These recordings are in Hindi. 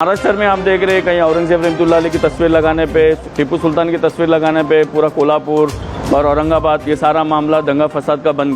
महाराष्ट्र में आप देख रहे हैं कहीं औरंगजेब रहमतुल्लाह अलैह की तस्वीर लगाने पे, टीपू सुल्तान की तस्वीर लगाने पे पूरा कोल्हापुर और औरंगाबाद ये सारा मामला दंगा फसाद का बन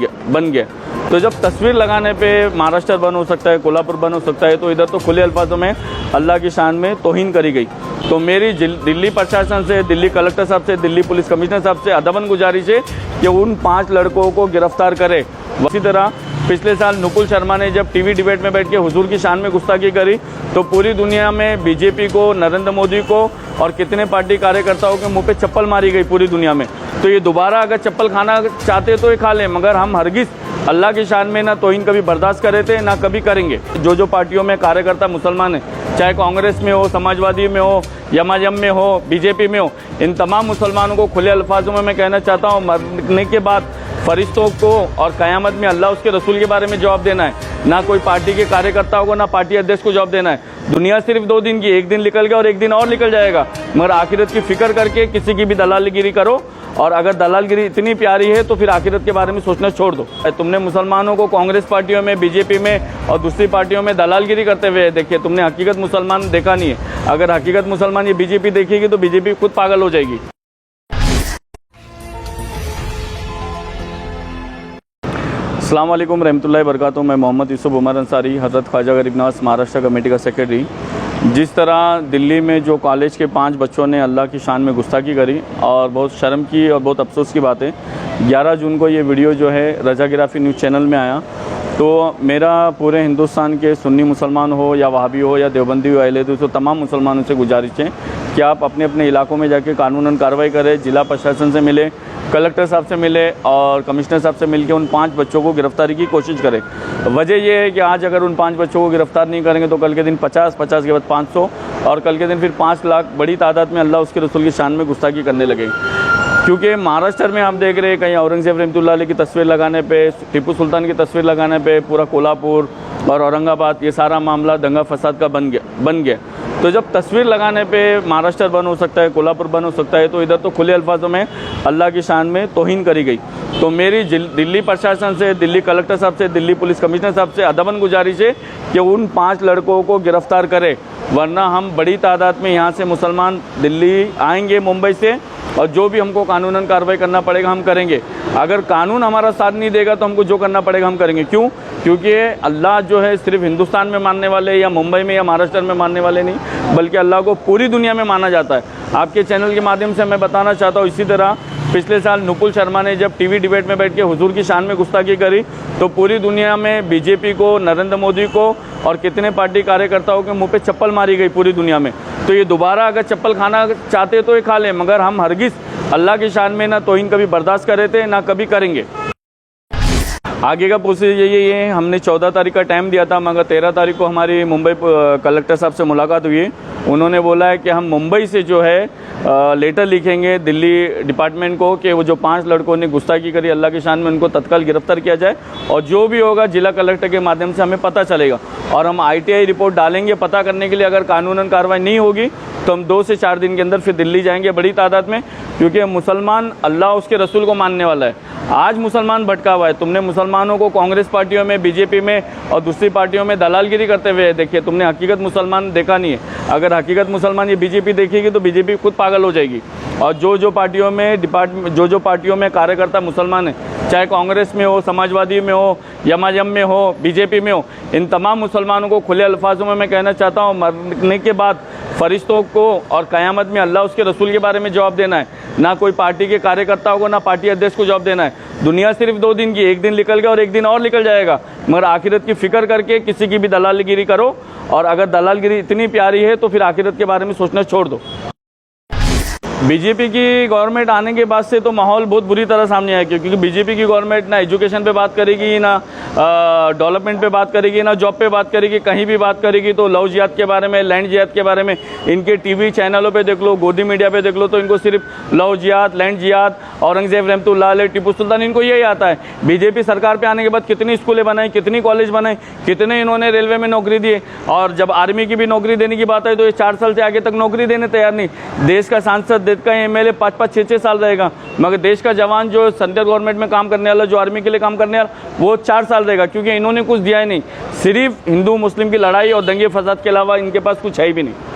गया। तो जब तस्वीर लगाने पे महाराष्ट्र बंद हो सकता है, कोल्हापुर बंद हो सकता है, तो इधर तो खुले अल्फाजों में अल्लाह की शान में तौहीन करी गई। तो मेरी दिल्ली प्रशासन से, दिल्ली कलेक्टर साहब से, दिल्ली पुलिस कमिश्नर साहब से अदबन गुजारिश है कि उन 5 लड़कों को गिरफ्तार करे। इसी तरह पिछले साल नुपुर शर्मा ने जब टीवी डिबेट में बैठ के हुजूर की शान में गुस्ताखी करी, तो पूरी दुनिया में बीजेपी को, नरेंद्र मोदी को और कितने पार्टी कार्यकर्ताओं के मुंह पे चप्पल मारी गई पूरी दुनिया में। तो ये दोबारा अगर चप्पल खाना चाहते तो ये खा लें, मगर हम हरगिज़ अल्लाह की शान में ना तौहीन कभी बर्दाश्त करे थे, ना कभी करेंगे। जो पार्टियों में कार्यकर्ता मुसलमान हैं, चाहे कांग्रेस में हो, समाजवादी में हो, एमआईएम में हो, बीजेपी में हो, इन तमाम मुसलमानों को खुले अल्फाजों में मैं कहना चाहता हूँ, मरने के बाद फरिश्तों को और क़यामत में अल्लाह उसके रसूल के बारे में जवाब देना है, ना कोई पार्टी के कार्यकर्ताओं को, ना पार्टी अध्यक्ष को जवाब देना है। दुनिया सिर्फ 2 दिन की, एक दिन निकल गया और एक दिन और निकल जाएगा, मगर आखिरत की फिक्र करके किसी की भी दलालगिरी करो, और अगर दलालगिरी इतनी प्यारी है तो फिर आखिरत के बारे में सोचना छोड़ दो। तुमने मुसलमानों को कांग्रेस पार्टियों में, बीजेपी में और दूसरी पार्टियों में दलालगिरी करते हुए देखिए, तुमने हकीकत मुसलमान देखा नहीं है। अगर हकीकत मुसलमान ये बीजेपी देखेगी तो बीजेपी खुद पागल हो जाएगी। अस्सलाम वालेकुम रहमतुल्लाहि बरकातुहू। मैं मोहम्मद यूसुफ उमर अंसारी, हज़रत ख्वाजा गरीब नवाज़ महाराष्ट्र कमेटी का सेक्रेटरी। जिस तरह दिल्ली में जो कॉलेज के 5 बच्चों ने अल्लाह की शान में गुस्ताखी करी और बहुत शर्म की और बहुत अफसोस की बात है, 11 जून को ये वीडियो जो है रजा गिराफी न्यूज़ चैनल में आया। तो मेरा पूरे हिंदुस्तान के सुन्नी मुसलमान हो या वहाबी हो या देवबंदी हो, अहले हदीस हो, तमाम मुसलमानों से गुजारिश है कि आप अपने अपने इलाकों में जाके कानूनन कार्रवाई करें, जिला प्रशासन से मिले, कलेक्टर साहब से मिले और कमिश्नर साहब से मिलकर उन 5 बच्चों को गिरफ्तारी की कोशिश करें। वजह यह है कि आज अगर उन 5 बच्चों को गिरफ्तार नहीं करेंगे तो कल के दिन 50 के बाद 500 और कल के दिन फिर 5 लाख बड़ी तादाद में अल्लाह उसके रसूल की शान में गुस्ताखी करने लगे। क्योंकि महाराष्ट्र में आप देख रहे हैं कहीं औरंगजेब रहमतुल्लाह अलैह की तस्वीर लगाने पे, टीपू सुल्तान की तस्वीर लगाने पे पूरा कोल्हापुर और औरंगाबाद ये सारा मामला दंगा फसाद का बन गया। तो जब तस्वीर लगाने पे महाराष्ट्र बंद हो सकता है, कोल्हापुर बंद हो सकता है, तो इधर तो खुले अल्फाजों में अल्लाह की शान में तौहीन करी गई। तो मेरी दिल्ली प्रशासन से, दिल्ली कलेक्टर साहब से, दिल्ली पुलिस कमिश्नर साहब से अदबन गुजारिश है कि उन 5 लड़कों को गिरफ्तार करें, वरना हम बड़ी तादाद में यहाँ से मुसलमान दिल्ली आएंगे मुंबई से, और जो भी हमको कानूनन कार्रवाई करना पड़ेगा हम करेंगे। अगर कानून हमारा साथ नहीं देगा तो हमको जो करना पड़ेगा हम करेंगे। क्यों? क्योंकि अल्लाह जो है सिर्फ हिंदुस्तान में मानने वाले या मुंबई में या महाराष्ट्र में मानने वाले नहीं, बल्कि अल्लाह को पूरी दुनिया में माना जाता है। आपके चैनल के माध्यम से मैं बताना चाहता हूँ, इसी तरह पिछले साल नुपुर शर्मा ने जब टीवी डिबेट में बैठ के हुजूर की शान में गुस्ताखी करी, तो पूरी दुनिया में बीजेपी को, नरेंद्र मोदी को और कितने पार्टी कार्यकर्ताओं के मुंह पे चप्पल मारी गई पूरी दुनिया में। तो ये दोबारा अगर चप्पल खाना चाहते तो ये खा लें, मगर हम हरगिज़ अल्लाह की शान में ना तौहीन कभी बर्दाश्त करे थे, ना कभी करेंगे। आगे का प्रोसेस यही है, हमने 14 तारीख का टाइम दिया था, मगर 13 तारीख को हमारी मुंबई कलेक्टर साहब से मुलाकात हुई। उन्होंने बोला है कि हम मुंबई से जो है लेटर लिखेंगे दिल्ली डिपार्टमेंट को कि वो जो 5 लड़कों ने गुस्ताखी करी अल्लाह की शान में, उनको तत्काल गिरफ्तार किया जाए, और जो भी होगा जिला कलेक्टर के माध्यम से हमें पता चलेगा, और हम ITI रिपोर्ट डालेंगे पता करने के लिए। अगर कानूनन कार्रवाई नहीं होगी तो हम 2 से 4 दिन के अंदर फिर दिल्ली जाएंगे बड़ी तादाद में, क्योंकि मुसलमान अल्लाह उसके रसूल को मानने वाला है। आज मुसलमान भटका हुआ है। तुमने मुसलमानों को कांग्रेस पार्टियों में, बीजेपी में और दूसरी पार्टियों में दलालगिरी करते हुए देखिए, तुमने हकीकत मुसलमान देखा नहीं है। अगर हकीकत मुसलमान ये बीजेपी देखेगी तो बीजेपी खुद पागल हो जाएगी। और जो पार्टियों में कार्यकर्ता मुसलमान हैं, चाहे कांग्रेस में हो, समाजवादी में हो, एमआईएम में हो, बीजेपी में हो, इन तमाम मुसलमानों को खुले अल्फाजों में मैं कहना चाहता हूँ, मरने के बाद फरिश्तों को और क़यामत में अल्लाह उसके रसूल के बारे में जवाब देना है, ना कोई पार्टी के कार्यकर्ताओं को, ना पार्टी अध्यक्ष को जवाब देना है। दुनिया सिर्फ 2 दिन की, एक दिन निकल गया और एक दिन और निकल जाएगा, मगर आखिरत की फिक्र करके किसी की भी दलालगिरी करो, और अगर दलालगिरी इतनी प्यारी है तो फिर आखिरत के बारे में सोचना छोड़ दो। बीजेपी की गवर्नमेंट आने के बाद से तो माहौल बहुत बुरी तरह सामने आया, क्योंकि बीजेपी की गवर्नमेंट ना एजुकेशन पे बात करेगी, ना डेवलपमेंट पे बात करेगी, ना जॉब पे बात करेगी, कहीं भी बात करेगी तो लव जिहाद के बारे में, लैंड जिहाद के बारे में, इनके टीवी चैनलों पे देख लो, गोदी मीडिया पे देख लो, तो इनको सिर्फ लव जिहाद, लैंड जिहाद, औरंगजेब रहमतुल्लाह अलैह, टीपू सुल्तान, इनको यही आता है। बीजेपी सरकार पे आने के बाद कितनी स्कूलें बनाई, कितनी कॉलेज बनाए, कितने इन्होंने रेलवे में नौकरी दिए, और जब आर्मी की भी नौकरी देने की बात है तो ये 4 साल से आगे तक नौकरी देने तैयार नहीं। देश का सांसद, स्टेट का एमएलए 5-5, 6-6 साल रहेगा, मगर देश का जवान जो सेंट्रल गवर्नमेंट में काम करने वाला, जो आर्मी के लिए काम करने वाला, वो 4 साल रहेगा, क्योंकि इन्होंने कुछ दिया ही नहीं। सिर्फ हिंदू मुस्लिम की लड़ाई और दंगे फसाद के अलावा इनके पास कुछ है भी नहीं।